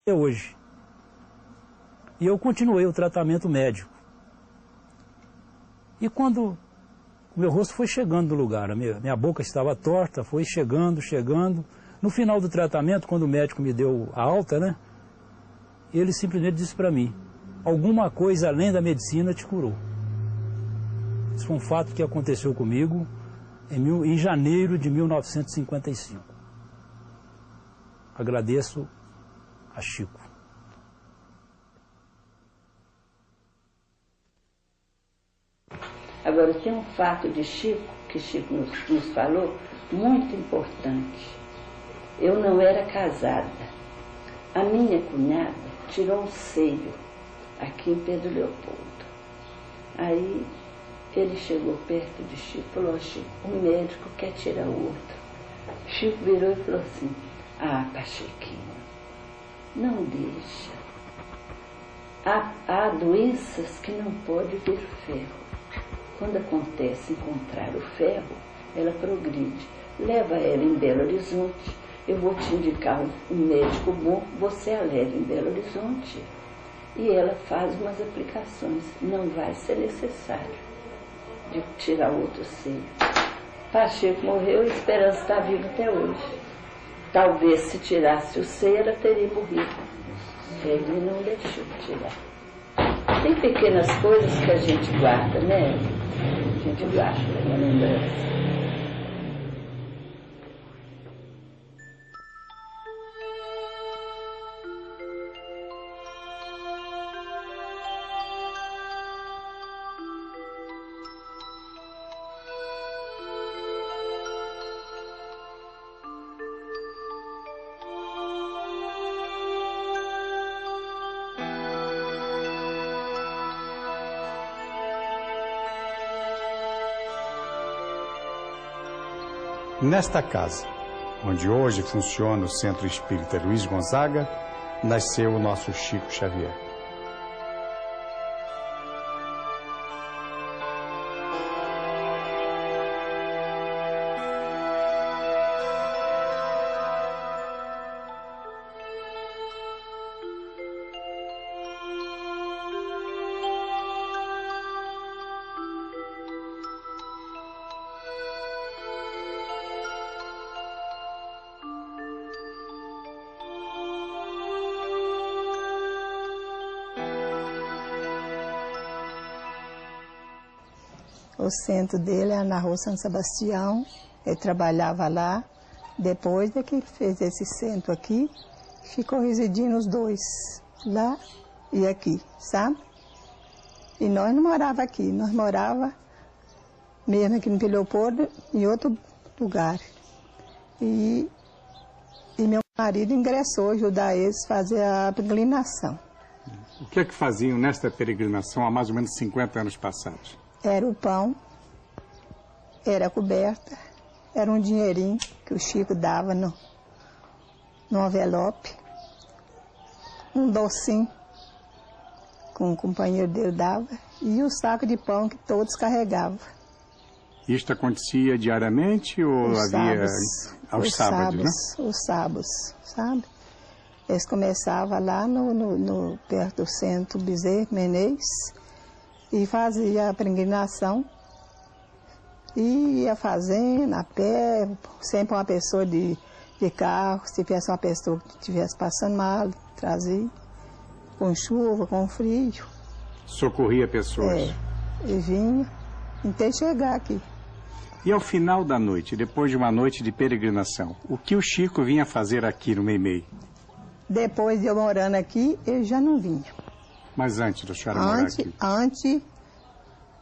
Até hoje. E eu continuei o tratamento médico. E quando o meu rosto foi chegando no lugar, a minha boca estava torta, foi chegando. No final do tratamento, quando o médico me deu a alta, né? Ele simplesmente disse para mim: alguma coisa além da medicina te curou. Isso foi um fato que aconteceu comigo em janeiro de 1955. Agradeço a Chico. Agora, tem um fato de Chico, que Chico nos falou, muito importante. Eu não era casada. A minha cunhada tirou um seio aqui em Pedro Leopoldo. Aí ele chegou perto de Chico e falou: Chico, o médico quer tirar o outro. Chico virou e falou assim: ah, Pachequinho, não deixa. Há doenças que não pode ver ferro. Quando acontece encontrar o ferro, ela progride. Leva ela em Belo Horizonte. Eu vou te indicar um médico bom, você a leva em Belo Horizonte. E ela faz umas aplicações. Não vai ser necessário de tirar outro seio. Pacheco morreu e a Esperança está viva até hoje. Talvez se tirasse o seio, ela teria morrido. Ele não deixou tirar. Tem pequenas coisas que a gente guarda, né? A gente guarda uma lembrança. Nesta casa, onde hoje funciona o Centro Espírita Luiz Gonzaga, nasceu o nosso Chico Xavier. O centro dele era na rua São Sebastião, ele trabalhava lá. Depois de que ele fez esse centro aqui, ficou residindo os dois, lá e aqui, sabe? E nós não morava aqui, nós morava mesmo aqui no Leopoldo, em outro lugar. E meu marido ingressou, ajudar eles a fazer a peregrinação. O que é que faziam nesta peregrinação há mais ou menos 50 anos passados? Era o pão, era a coberta, era um dinheirinho que o Chico dava no envelope, um docinho que um companheiro dele dava e o saco de pão que todos carregavam. Isto acontecia diariamente ou havia aos sábados, né? Os sábados, sabe? Eles começavam lá perto do centro Bezerra Menezes e fazia a peregrinação. E ia fazendo a pé, sempre uma pessoa de carro, se tivesse uma pessoa que estivesse passando mal, trazia, com chuva, com frio. Socorria pessoas. E vinha, até chegar aqui. E ao final da noite, depois de uma noite de peregrinação, o que o Chico vinha fazer aqui no Meimei? Depois de eu morando aqui, ele já não vinha. Mas antes da senhora morar aqui? Antes,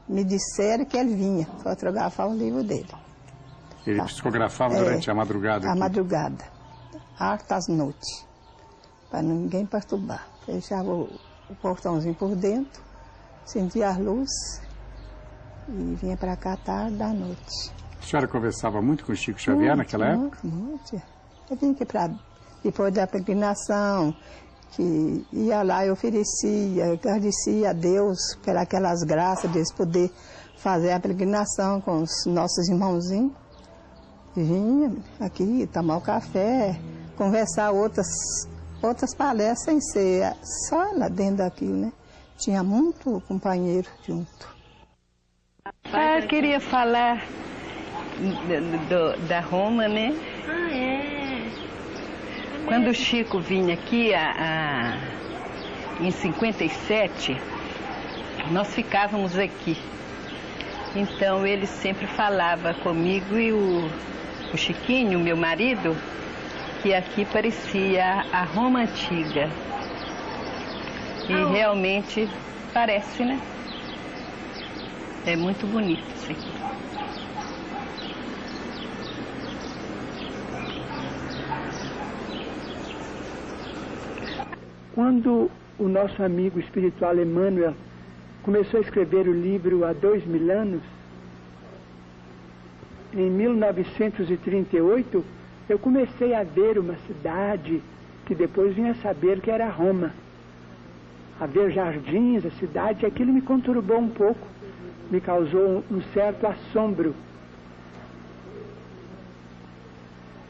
me disseram que ele vinha fotografar o livro dele. Ele psicografava durante a madrugada? A madrugada, altas noites, para ninguém perturbar. Fechava o portãozinho por dentro, sentia a luz e vinha para cá tarde da noite. A senhora conversava muito com o Chico Xavier naquela época? Muito. Eu vinha aqui depois da peregrinação, que ia lá e oferecia, agradecia a Deus por aquelas graças de eles poder fazer a peregrinação com os nossos irmãozinhos. Vinha aqui tomar o café, conversar outras outras palestras sem ser só lá dentro daquilo, né? Tinha muito companheiro junto. Eu queria falar da Roma, né? Ah, é? Quando o Chico vinha aqui em 57, nós ficávamos aqui. Então ele sempre falava comigo e o Chiquinho, meu marido, que aqui parecia a Roma antiga. E realmente parece, né? É muito bonito isso aqui. Quando o nosso amigo espiritual Emmanuel começou a escrever o livro há 2000 anos, em 1938, eu comecei a ver uma cidade que depois vinha saber que era Roma. A ver jardins, a cidade, aquilo me conturbou um pouco, me causou um certo assombro.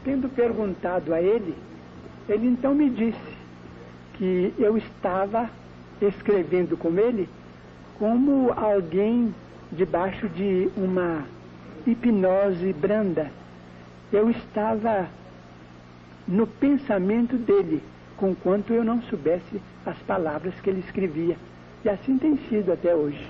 Tendo perguntado a ele, ele então me disse que eu estava escrevendo com ele como alguém debaixo de uma hipnose branda. Eu estava no pensamento dele, conquanto eu não soubesse as palavras que ele escrevia. E assim tem sido até hoje.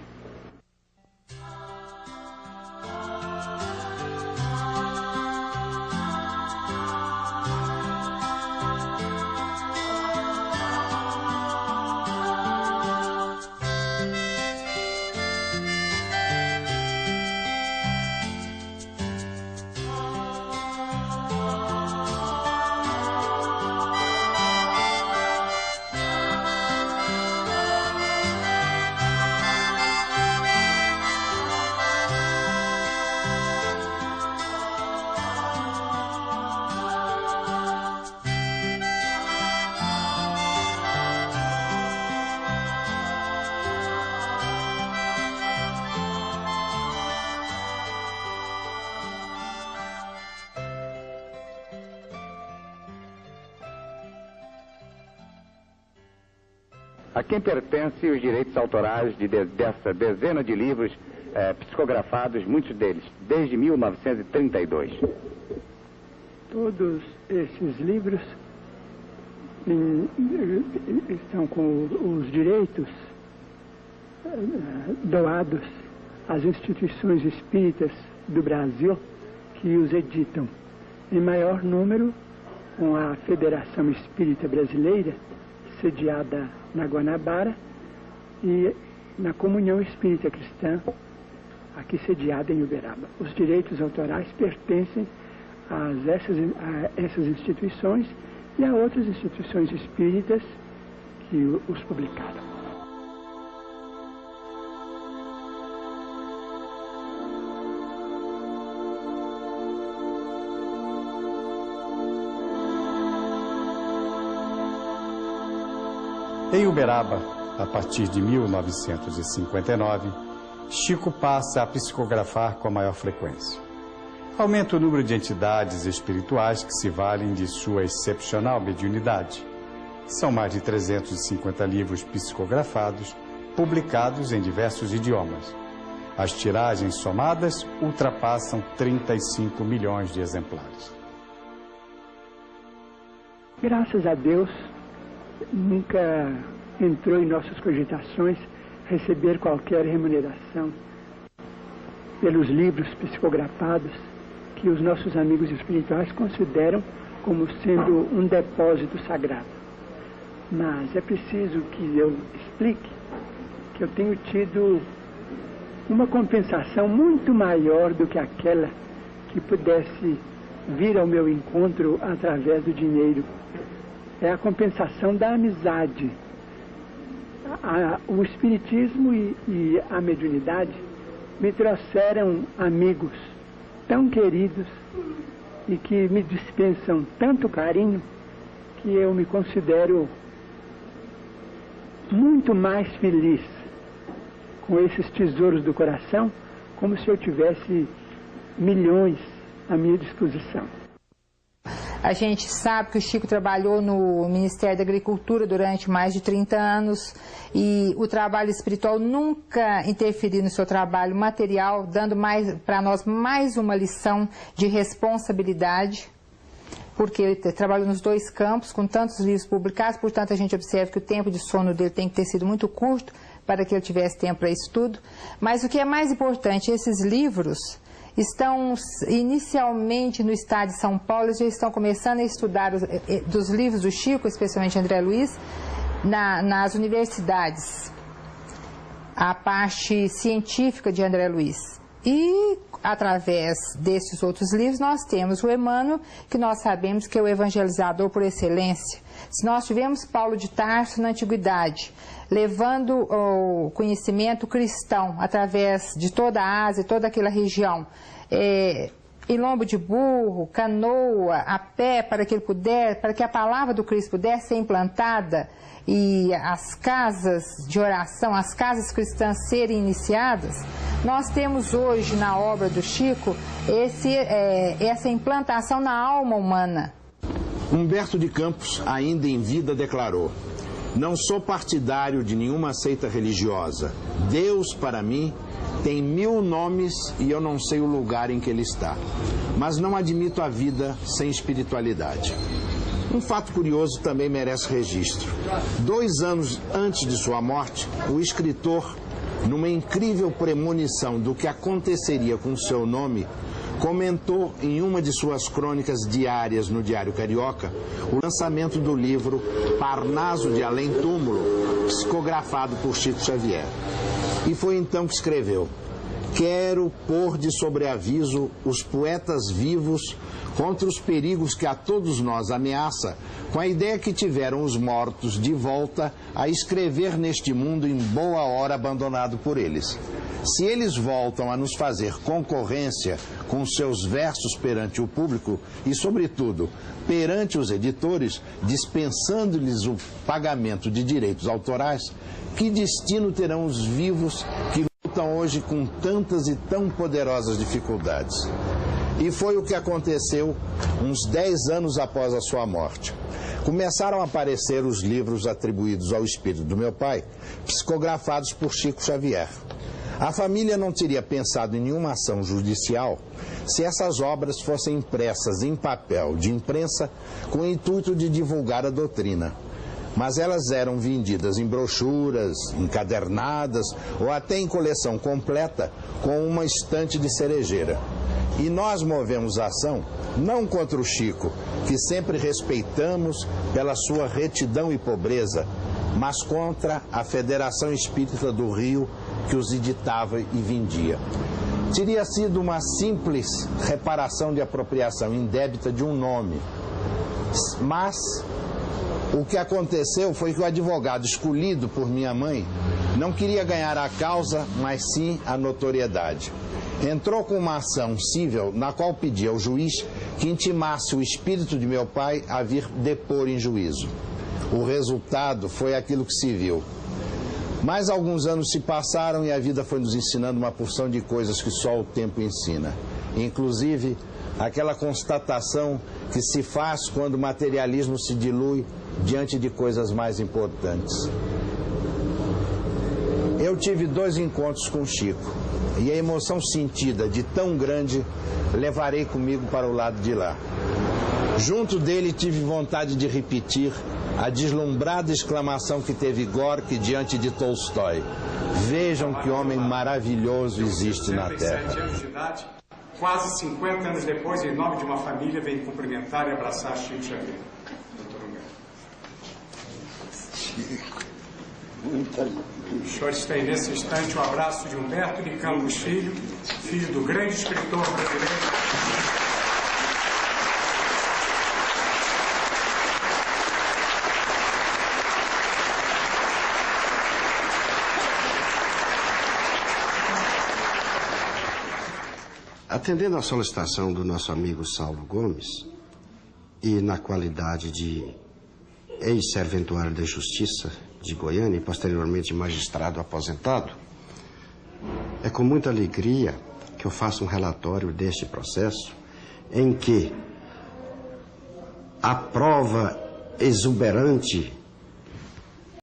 A quem pertencem os direitos autorais dessa dezena de livros psicografados, muitos deles, desde 1932? Todos esses livros estão com os direitos doados às instituições espíritas do Brasil que os editam. Em maior número, com a Federação Espírita Brasileira, sediada na Guanabara, e na Comunhão Espírita Cristã, aqui sediada em Uberaba. Os direitos autorais pertencem a essas instituições e a outras instituições espíritas que os publicaram. Em Uberaba, a partir de 1959, Chico passa a psicografar com a maior frequência. Aumenta o número de entidades espirituais que se valem de sua excepcional mediunidade. São mais de 350 livros psicografados, publicados em diversos idiomas. As tiragens somadas ultrapassam 35 milhões de exemplares. Graças a Deus, nunca entrou em nossas cogitações receber qualquer remuneração pelos livros psicografados que os nossos amigos espirituais consideram como sendo um depósito sagrado. Mas é preciso que eu explique que eu tenho tido uma compensação muito maior do que aquela que pudesse vir ao meu encontro através do dinheiro. É a compensação da amizade. O Espiritismo e a mediunidade me trouxeram amigos tão queridos e que me dispensam tanto carinho que eu me considero muito mais feliz com esses tesouros do coração, como se eu tivesse milhões à minha disposição. A gente sabe que o Chico trabalhou no Ministério da Agricultura durante mais de 30 anos e o trabalho espiritual nunca interferiu no seu trabalho material, dando para nós mais uma lição de responsabilidade, porque ele trabalhou nos dois campos, com tantos livros publicados, portanto a gente observa que o tempo de sono dele tem que ter sido muito curto para que ele tivesse tempo para estudo. Mas o que é mais importante, esses livros estão inicialmente no estado de São Paulo, eles já estão começando a estudar dos livros do Chico, especialmente André Luiz, nas universidades, a parte científica de André Luiz. E, através desses outros livros, nós temos o Emmanuel, que nós sabemos que é o evangelizador por excelência. Se nós tivemos Paulo de Tarso na Antiguidade, levando o conhecimento cristão através de toda a Ásia, toda aquela região, em lombo de burro, canoa, a pé, para que a palavra do Cristo pudesse ser implantada e as casas de oração, as casas cristãs serem iniciadas, nós temos hoje na obra do Chico essa implantação na alma humana. Humberto de Campos, ainda em vida, declarou: não sou partidário de nenhuma seita religiosa. Deus, para mim, tem 1000 nomes e eu não sei o lugar em que ele está. Mas não admito a vida sem espiritualidade. Um fato curioso também merece registro. 2 anos antes de sua morte, o escritor, numa incrível premonição do que aconteceria com seu nome, comentou em uma de suas crônicas diárias no Diário Carioca o lançamento do livro Parnaso de Além Túmulo, psicografado por Chico Xavier. E foi então que escreveu: quero pôr de sobreaviso os poetas vivos contra os perigos que a todos nós ameaça, com a ideia que tiveram os mortos de volta a escrever neste mundo em boa hora abandonado por eles. Se eles voltam a nos fazer concorrência com seus versos perante o público e, sobretudo, perante os editores, dispensando-lhes o pagamento de direitos autorais, que destino terão os vivos que lutam hoje com tantas e tão poderosas dificuldades? E foi o que aconteceu uns 10 anos após a sua morte. Começaram a aparecer os livros atribuídos ao espírito do meu pai, psicografados por Chico Xavier. A família não teria pensado em nenhuma ação judicial se essas obras fossem impressas em papel de imprensa com o intuito de divulgar a doutrina. Mas elas eram vendidas em brochuras, encadernadas ou até em coleção completa com uma estante de cerejeira. E nós movemos a ação não contra o Chico, que sempre respeitamos pela sua retidão e pobreza, mas contra a Federação Espírita do Rio, que os editava e vendia. Teria sido uma simples reparação de apropriação indébita de um nome. Mas o que aconteceu foi que o advogado escolhido por minha mãe não queria ganhar a causa, mas sim a notoriedade. Entrou com uma ação cível na qual pedia ao juiz que intimasse o espírito de meu pai a vir depor em juízo. O resultado foi aquilo que se viu. Mais alguns anos se passaram e a vida foi nos ensinando uma porção de coisas que só o tempo ensina. Inclusive, aquela constatação que se faz quando o materialismo se dilui diante de coisas mais importantes. Eu tive 2 encontros com Chico e a emoção sentida de tão grande levarei comigo para o lado de lá. Junto dele tive vontade de repetir a deslumbrada exclamação que teve Gorky diante de Tolstói: vejam que homem maravilhoso existe na Terra. 17 anos de idade, quase 50 anos depois, em nome de uma família, veio cumprimentar e abraçar Chico Xavier. Doutor Humberto. Os senhores têm nesse instante o abraço de Humberto de Campos Filho, filho do grande escritor brasileiro. Atendendo à solicitação do nosso amigo Saulo Gomes, e na qualidade de ex-serventuário da Justiça de Goiânia e posteriormente magistrado aposentado, é com muita alegria que eu faço um relatório deste processo em que a prova exuberante